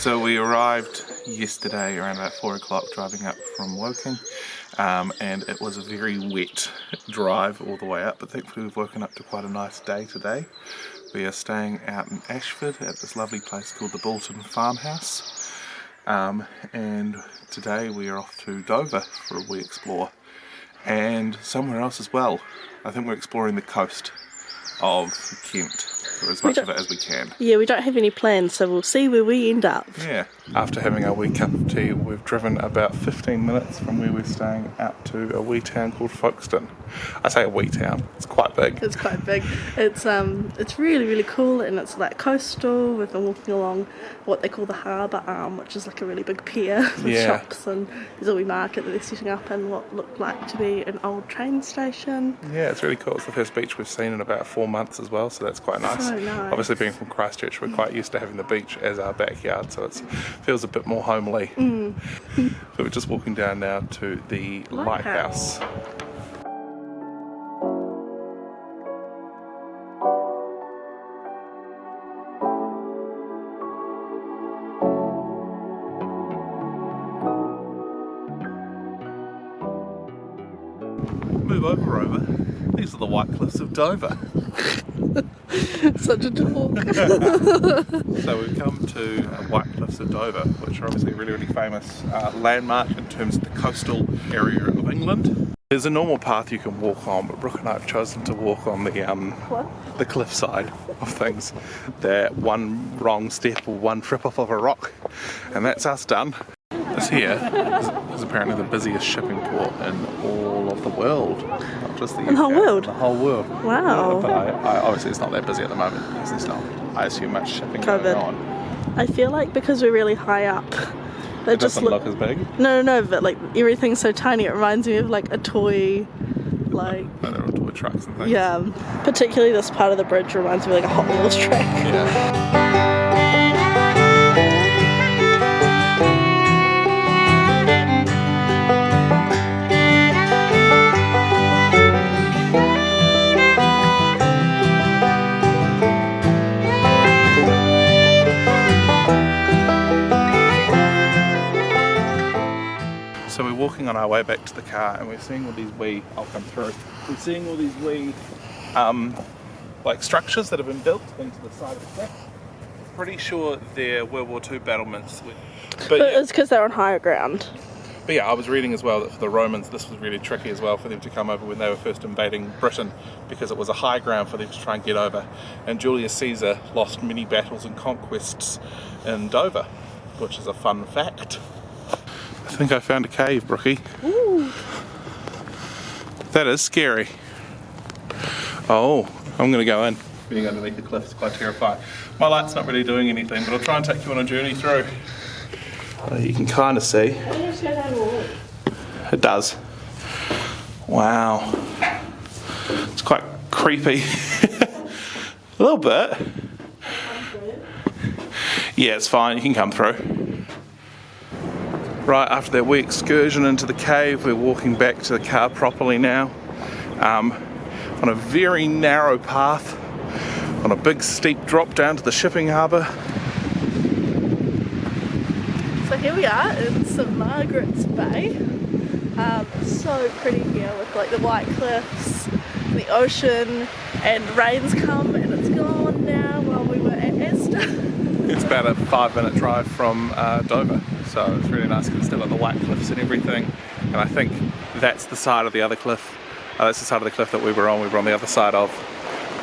So we arrived yesterday around about 4 o'clock driving up from Woking, and it was a very wet drive all the way up, but thankfully we've woken up to quite a nice day today. We are staying out in Ashford at this lovely place called the Bolton Farmhouse, and today we are off to Dover for a wee explore, and somewhere else as well. I think we're exploring the coast of Kent for as much of it as we can. Yeah, we don't have any plans, so we'll see where we end up. Yeah. After having our wee cup of tea, we've driven about 15 minutes from where we're staying out to a wee town called Folkestone. I say a wee town, it's quite big. It's quite big. It's really, really cool, and it's like coastal. We've been walking along what they call the harbour arm, which is like a really big pier with shops, and there's a wee market that they're setting up in what looked like to be an old train station. Yeah, it's really cool. It's the first beach we've seen in about 4 months as well, so that's quite nice. So nice. Obviously being from Christchurch, we're quite used to having the beach as our backyard, so it feels a bit more homely. So we're just walking down now to the lighthouse. Move over, Rover. These are the White Cliffs of Dover. Such a talk. So we've come to White Cliffs of Dover, which are obviously a really, really famous landmark in terms of the coastal area of England. There's a normal path you can walk on, but Brooke and I have chosen to walk on the cliff side of things. That one wrong step or one trip off of a rock, and that's us done. This here is apparently the busiest shipping port in all of the world, not just the UK. The whole world? The whole world. Wow. But I obviously it's not that busy at the moment because there's not, I assume, much shipping going on. I feel like because we're really high up, It doesn't look as big? No, but like everything's so tiny, it reminds me of like a toy, like... Oh, there are toy trucks and things. Yeah, particularly this part of the bridge reminds me of like a Hot Wheels track. Yeah. So we're walking on our way back to the car and we're seeing all these we're seeing all these wee like structures that have been built into the side of the cliff. Pretty sure they're World War II battlements. But yeah, it's because they're on higher ground. But yeah, I was reading as well that for the Romans this was really tricky as well for them to come over when they were first invading Britain, because it was a high ground for them to try and get over. And Julius Caesar lost many battles and conquests in Dover, which is a fun fact. I think I found a cave, Brookie. Ooh. That is scary. Oh, I'm going to go in. Being underneath the cliff is quite terrifying. My light's not really doing anything, but I'll try and take you on a journey through. You can kind of see. It does. Wow. It's quite creepy. A little bit. Yeah, it's fine. You can come through. Right, after that wee excursion into the cave, we're walking back to the car properly now, on a very narrow path, on a big steep drop down to the shipping harbour. So here we are in St Margaret's Bay. So pretty here with like the white cliffs, the ocean, and rain's come and it's gone now while we were at Asda. It's about a 5-minute drive from Dover. So it's really nice because it's still got the white cliffs and everything, and I think that's the side of the other cliff. That's the side of the cliff that we were on the other side of.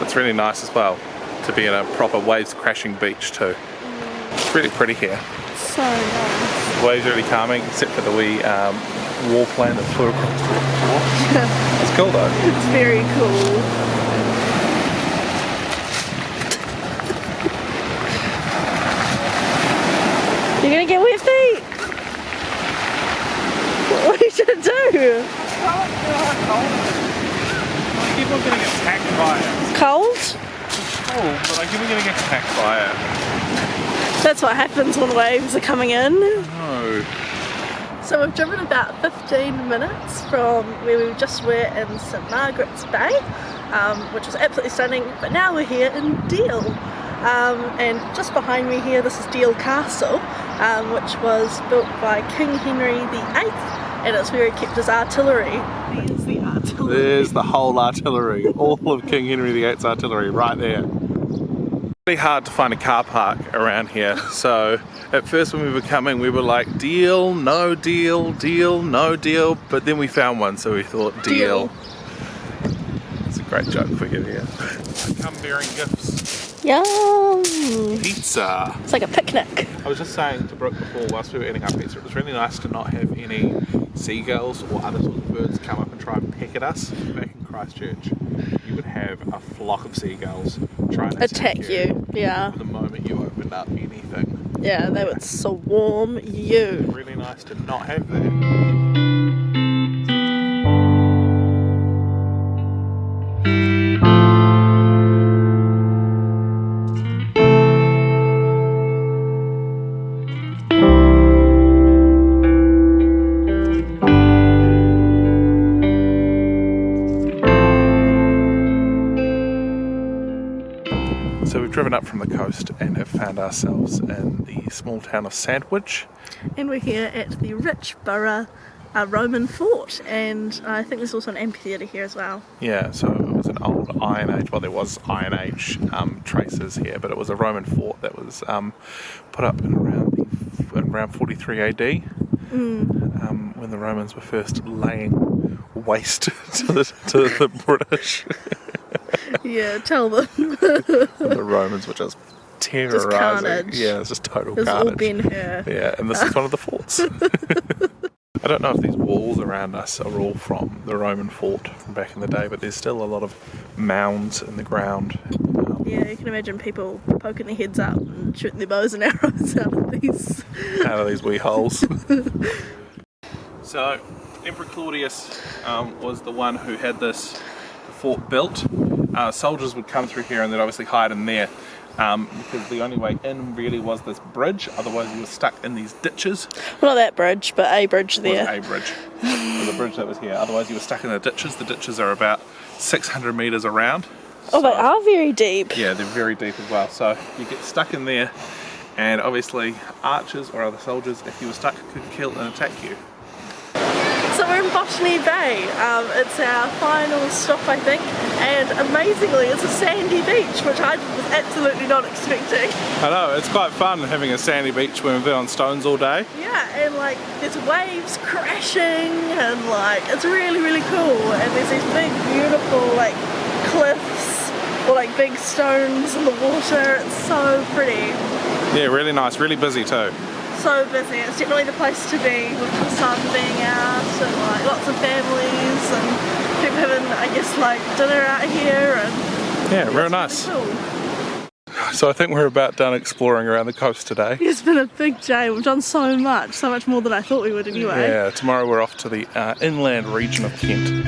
It's really nice as well to be in a proper waves crashing beach too. It's really pretty here. So nice. The waves are really calming except for the wee wall plane that flew across the water. It's cool though. It's very cool. You're gonna get wet feet! What are you gonna do? I keep on getting attacked by it. Cold? It's cold, but I keep on getting attacked by it. That's what happens when waves are coming in. No. So we've driven about 15 minutes from where we just were in St Margaret's Bay, which was absolutely stunning, but now we're here in Deal. And just behind me here, this is Deal Castle, which was built by King Henry VIII, and it's where he kept his artillery. There's the artillery. There's the whole artillery, all of King Henry VIII's artillery right there. Really hard to find a car park around here, so at first when we were coming we were like deal, no deal, deal, no deal, but then we found one, so we thought deal. It's a great joke for you here. I come bearing gifts. Yum! Pizza. It's like a picnic. I was just saying to Brooke before, whilst we were eating our pizza, it was really nice to not have any seagulls or other sorts of birds come up and try and peck at us. Back in Christchurch, you would have a flock of seagulls trying to attack you. Yeah. The moment you opened up anything. Yeah, they would swarm you. Really nice to not have that. So we've driven up from the coast and have found ourselves in the small town of Sandwich. And we're here at the Richborough Roman fort, and I think there's also an amphitheatre here as well. Yeah, so it was an old Iron Age, well there was Iron Age traces here, but it was a Roman fort that was put up in around 43 AD when the Romans were first laying waste to the British. Yeah, tell them. The Romans were just terrorising. Just carnage. Yeah, it's just total It's carnage. all Ben-Hur. Yeah, and this is one of the forts. I don't know if these walls around us are all from the Roman fort from back in the day, but there's still a lot of mounds in the ground. Yeah, you can imagine people poking their heads up and shooting their bows and arrows out of these wee holes. So, Emperor Claudius was the one who had this fort built. Soldiers would come through here and they'd obviously hide in there because the only way in really was this bridge, otherwise you were stuck in these ditches. Well, not that bridge, but a bridge there. A bridge. The bridge that was here, otherwise you were stuck in the ditches. The ditches are about 600 metres around. Oh, they are very deep. Yeah, they're very deep as well, so you get stuck in there and obviously archers or other soldiers, if you were stuck, could kill and attack you. So we're in Botany Bay. It's our final stop, I think, and amazingly it's a sandy beach, which I was absolutely not expecting. I know, it's quite fun having a sandy beach when we've been on stones all day. Yeah, and like there's waves crashing and like it's really, really cool, and there's these big beautiful like cliffs or like big stones in the water. It's so pretty. Yeah, really nice, really busy too. So busy. It's definitely the place to be with the sun being out and like lots of families and people having, I guess, like dinner out here and yeah, real nice. Really cool. So I think we're about done exploring around the coast today. It's been a big day. We've done so much more than I thought we would anyway. Yeah, tomorrow we're off to the inland region of Kent.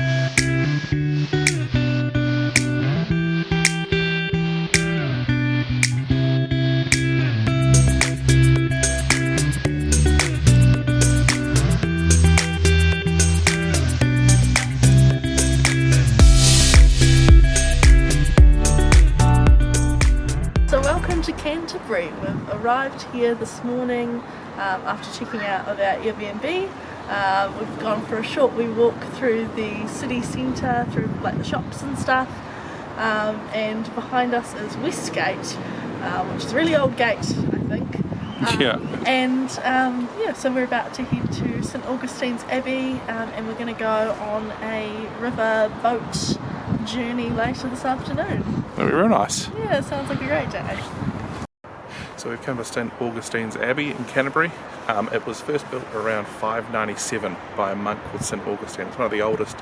We've arrived here this morning after checking out of our Airbnb. We've gone for a short wee walk through the city centre, through like the shops and stuff, and behind us is Westgate, which is a really old gate, I think. And yeah, so we're about to head to St Augustine's Abbey, and we're going to go on a river boat journey later this afternoon. That'll be real nice. Yeah, it sounds like a great day. So we've come to St Augustine's Abbey in Canterbury. It was first built around 597 by a monk called St Augustine. It's one of the oldest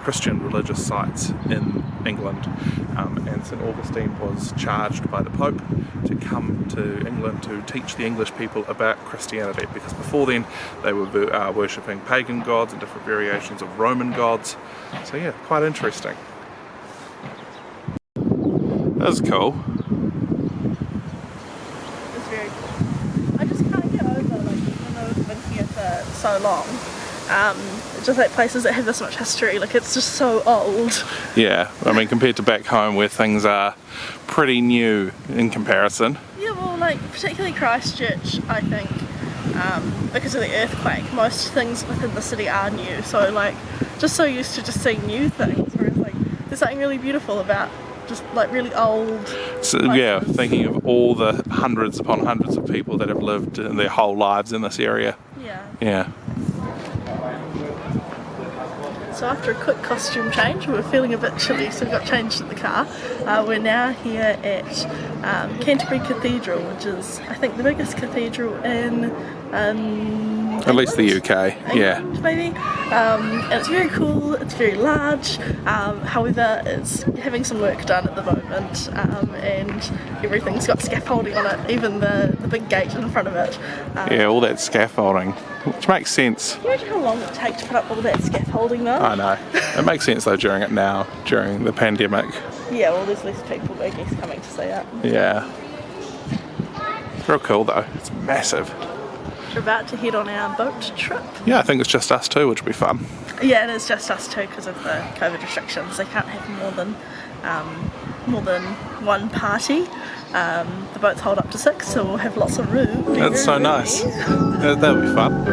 Christian religious sites in England, and St Augustine was charged by the Pope to come to England to teach the English people about Christianity, because before then they were worshipping pagan gods and different variations of Roman gods. So yeah, quite interesting. That was cool. I just can't get over, like, even though we've been here for so long, just like places that have this much history, like it's just so old. Yeah, I mean compared to back home where things are pretty new in comparison. Yeah, well, like particularly Christchurch, I think, because of the earthquake, most things within the city are new. So like, just so used to just seeing new things, whereas like there's something really beautiful about just like really old So places. yeah, thinking of all the hundreds upon hundreds of people that have lived their whole lives in this area. Yeah. Yeah. So after a quick costume change, we were feeling a bit chilly, so we got changed in the car. We're now here at Canterbury Cathedral, which is, I think, the biggest cathedral in At least the UK, yeah. England, maybe. And it's very cool, it's very large, however it's having some work done at the moment, and everything's got scaffolding on it, even the big gate in front of it. Yeah, all that scaffolding, which makes sense. Can you imagine how long it takes to put up all that scaffolding though? I know. It makes sense though during the pandemic. Yeah, well there's less people, I guess, coming to see it. Yeah. It's real cool though. It's massive. We're about to head on our boat trip. Yeah, I think it's just us two, which will be fun. Yeah, it is just us two because of the COVID restrictions. They can't have more than one party. The boats hold up to 6, so we'll have lots of room. That's so nice. That'll be fun.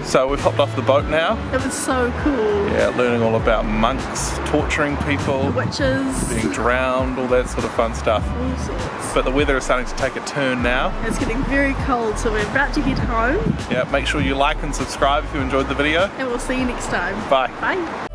So we've hopped off the boat now. It was so cool. Yeah, learning all about monks torturing people, Witches, being drowned, all that sort of fun stuff. all sorts. But the weather is starting to take a turn now. It's getting very cold, so we're about to head home, Yeah, make sure you like and subscribe if you enjoyed the video. and we'll see you next time. Bye. Bye.